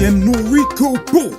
am Noriko Bobo,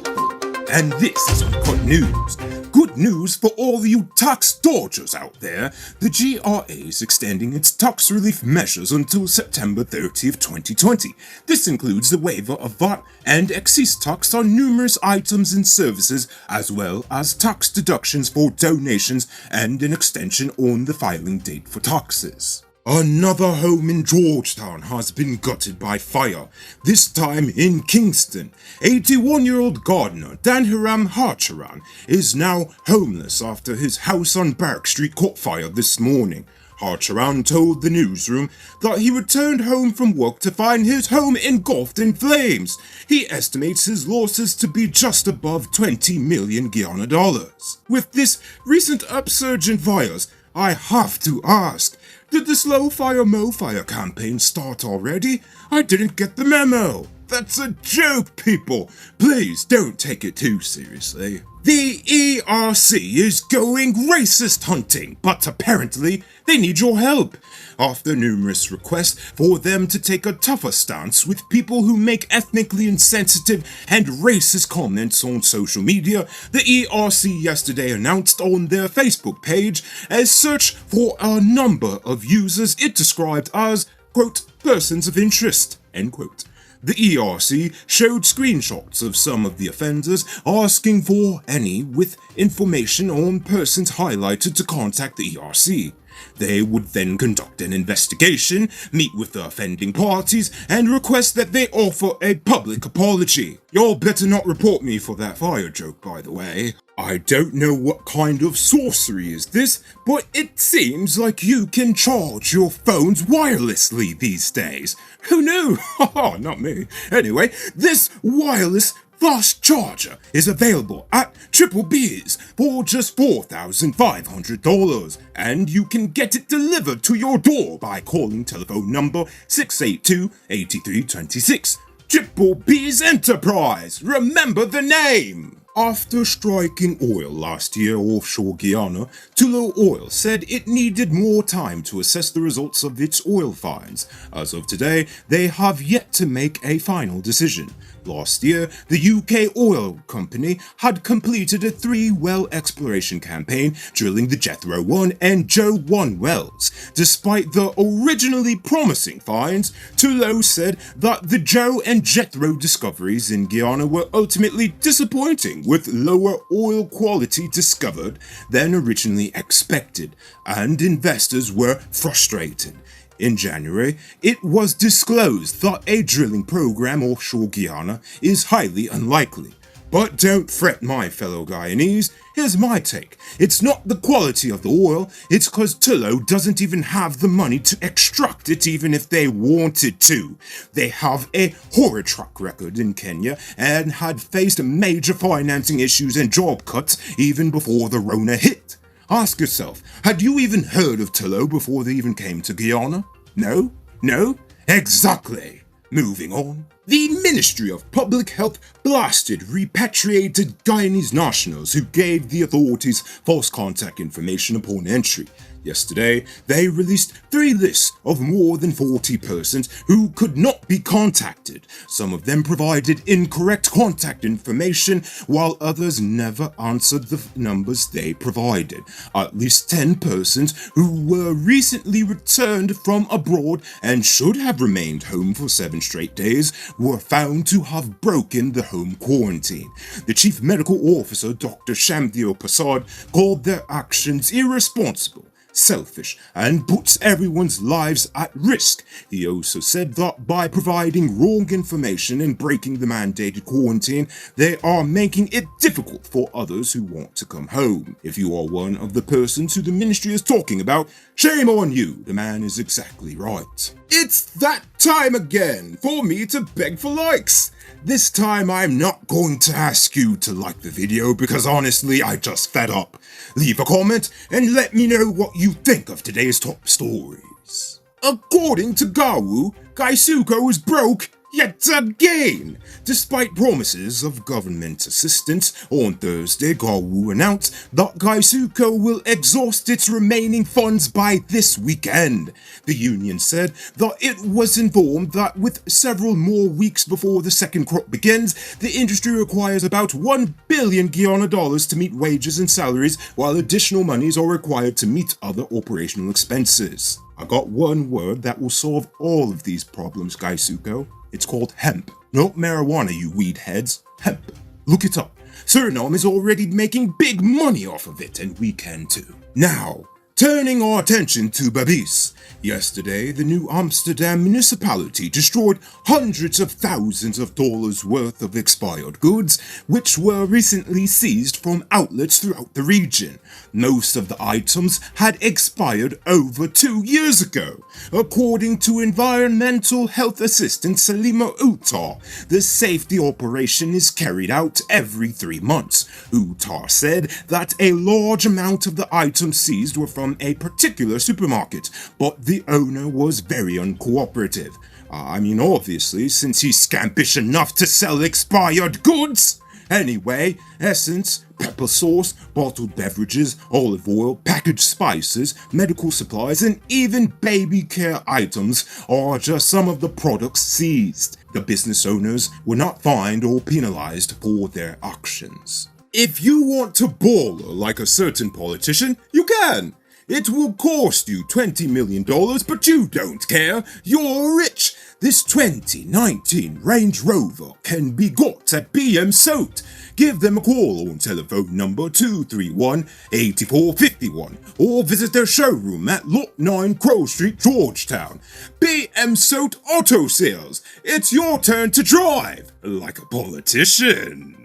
and this is Uncut News. Good news for all you tax dodgers out there. The GRA is extending its tax relief measures until September 30th, 2020. This includes the waiver of VAT and excise tax on numerous items and services, as well as tax deductions for donations and an extension on the filing date for taxes. Another home in Georgetown has been gutted by fire, this time in Kingston. 81-year-old gardener Danhiram Harcharan is now homeless after his house on Barrack Street caught fire this morning. Harcharan told the newsroom that he returned home from work to find his home engulfed in flames. He estimates his losses to be just above 20 million Guyana dollars. With this recent upsurge in fires, I have to ask, did the Slow Fire Mo Fire campaign start already? I didn't get the memo. That's a joke, people. Please don't take it too seriously. The ERC is going racist hunting, but apparently they need your help. After numerous requests for them to take a tougher stance with people who make ethnically insensitive and racist comments on social media, the ERC yesterday announced on their Facebook page a search for a number of users it described as, quote, persons of interest, end quote. The ERC showed screenshots of some of the offenders asking for any with information on persons highlighted to contact the ERC. They would then conduct an investigation, meet with the offending parties, and request that they offer a public apology. Y'all better not report me for that fire joke, by the way. I don't know what kind of sorcery is this, but it seems like you can charge your phones wirelessly these days. Who knew? Haha, not me. Anyway, this wireless fast charger is available at Triple B's for just $4,500, and you can get it delivered to your door by calling telephone number 682-8326. Triple B's Enterprise! Remember the name! After striking oil last year offshore Guyana, Tullow Oil said it needed more time to assess the results of its oil finds. As of today, they have yet to make a final decision. Last year, the UK oil company had completed a 3-well exploration campaign drilling the Jethro 1 and Joe 1 wells. Despite the originally promising finds, Tullow said that the Joe and Jethro discoveries in Guyana were ultimately disappointing, with lower oil quality discovered than originally expected, and investors were frustrated. In January, it was disclosed that a drilling program offshore Guyana is highly unlikely. But don't fret, my fellow Guyanese. Here's my take. It's not the quality of the oil, it's cause Tullow doesn't even have the money to extract it even if they wanted to. They have a horror track record in Kenya and had faced major financing issues and job cuts even before the Rona hit. Ask yourself, had you even heard of Tullow before they even came to Guyana? No? No? Exactly. Moving on. The Ministry of Public Health blasted repatriated Guyanese nationals who gave the authorities false contact information upon entry. Yesterday, they released 3 lists of more than 40 persons who could not be contacted. Some of them provided incorrect contact information, while others never answered the numbers they provided. At least 10 persons who were recently returned from abroad and should have remained home for 7 straight days were found to have broken the home quarantine. The Chief Medical Officer, Dr. Shamdeo Prasad, called their actions irresponsible, selfish, and puts everyone's lives at risk. He also said that by providing wrong information and breaking the mandated quarantine, they are making it difficult for others who want to come home. If you are one of the persons who the ministry is talking about, shame on you, the man is exactly right. It's that time again for me to beg for likes. This time I'm not going to ask you to like the video because honestly I just fed up. Leave a comment and let me know what you think of today's top stories. According to Gawu, Zuko is broke. yet again. Despite promises of government assistance, on Thursday, Gawu announced that Zuko will exhaust its remaining funds by this weekend. The union said that it was informed that with several more weeks before the second crop begins, the industry requires about 1 billion Guyana dollars to meet wages and salaries, while additional monies are required to meet other operational expenses. I got one word that will solve all of these problems, Zuko. It's called hemp. Not marijuana, you weed heads. Hemp. Look it up. Suriname is already making big money off of it, and we can too. Now, turning our attention to Belize. Yesterday, the New Amsterdam municipality destroyed hundreds of thousands of dollars worth of expired goods, which were recently seized from outlets throughout the region. Most of the items had expired over 2 years ago. According to environmental health assistant Salima Uttar, the safety operation is carried out every 3 months. Uttar said that a large amount of the items seized were from a particular supermarket, but the owner was very uncooperative. Obviously, since he's scampish enough to sell expired goods. Anyway, essence, pepper sauce, bottled beverages, olive oil, packaged spices, medical supplies, and even baby care items are just some of the products seized. The business owners were not fined or penalized for their actions. If you want to baller like a certain politician, you can. It will cost you $20 million, but you don't care. You're rich. This 2019 Range Rover can be got at BM Soat. Give them a call on telephone number 231-8451 or visit their showroom at Lot 9 Crow Street, Georgetown. BM Soat Auto Sales. It's your turn to drive like a politician.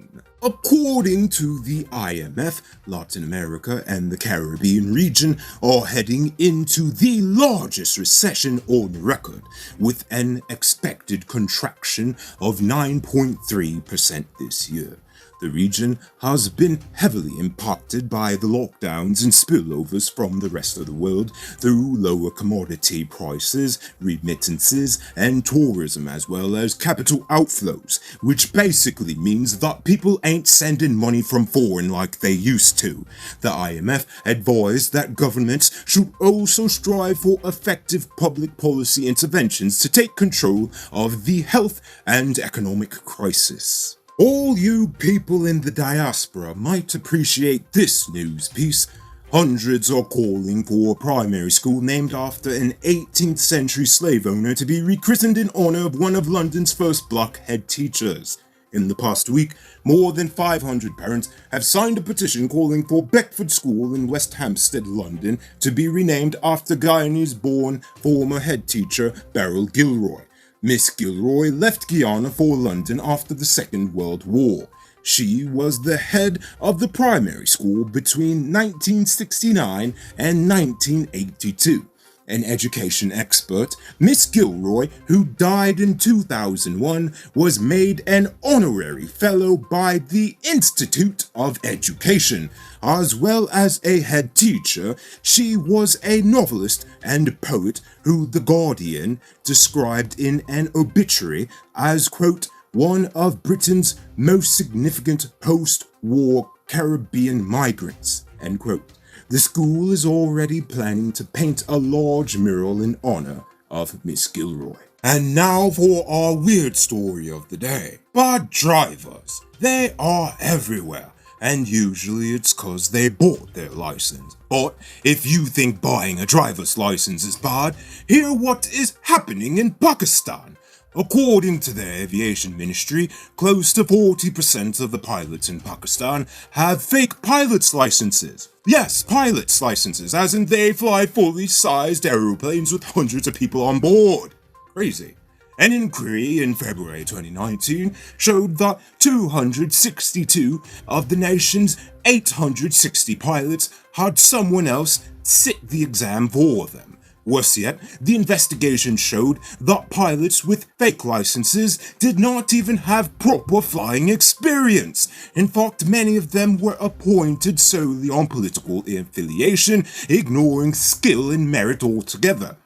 According to the IMF, Latin America and the Caribbean region are heading into the largest recession on record, with an expected contraction of 9.3% this year. The region has been heavily impacted by the lockdowns and spillovers from the rest of the world through lower commodity prices, remittances, and tourism, as well as capital outflows, which basically means that people ain't sending money from foreign like they used to. The IMF advised that governments should also strive for effective public policy interventions to take control of the health and economic crisis. All you people in the diaspora might appreciate this news piece. Hundreds are calling for a primary school named after an 18th century slave owner to be rechristened in honor of one of London's first black head teachers. In the past week, more than 500 parents have signed a petition calling for Beckford School in West Hampstead, London, to be renamed after Guyanese-born former head teacher Beryl Gilroy. Miss Gilroy left Guyana for London after the Second World War. She was the head of the primary school between 1969 and 1982. An education expert, Miss Gilroy, who died in 2001, was made an honorary fellow by the Institute of Education. As well as a head teacher, she was a novelist and poet who The Guardian described in an obituary as, quote, one of Britain's most significant post-war Caribbean migrants, end quote. The school is already planning to paint a large mural in honor of Miss Gilroy. And now for our weird story of the day. Bad drivers. They are everywhere. And usually it's cause they bought their license. But if you think buying a driver's license is bad, hear what is happening in Pakistan. According to the aviation ministry, close to 40% of the pilots in Pakistan have fake pilot's licenses. Yes, pilot's licenses, as in they fly fully sized aeroplanes with hundreds of people on board. Crazy. An inquiry in February 2019 showed that 262 of the nation's 860 pilots had someone else sit the exam for them. Worse yet, the investigation showed that pilots with fake licenses did not even have proper flying experience. In fact, many of them were appointed solely on political affiliation, ignoring skill and merit altogether.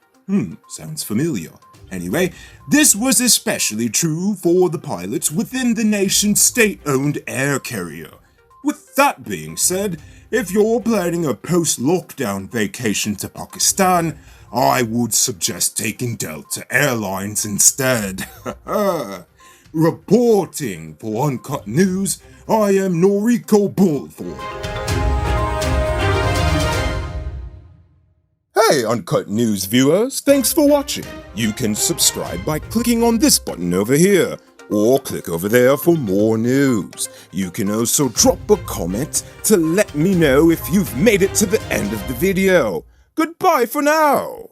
Sounds familiar. Anyway, this was especially true for the pilots within the nation's state-owned air carrier. With that being said, if you're planning a post-lockdown vacation to Pakistan, I would suggest taking Delta Airlines instead. Reporting for Uncut News, I am Noriko Bulthorpe. Hey Uncut News viewers, thanks for watching. You can subscribe by clicking on this button over here, or click over there for more news. You can also drop a comment to let me know if you've made it to the end of the video. Goodbye for now.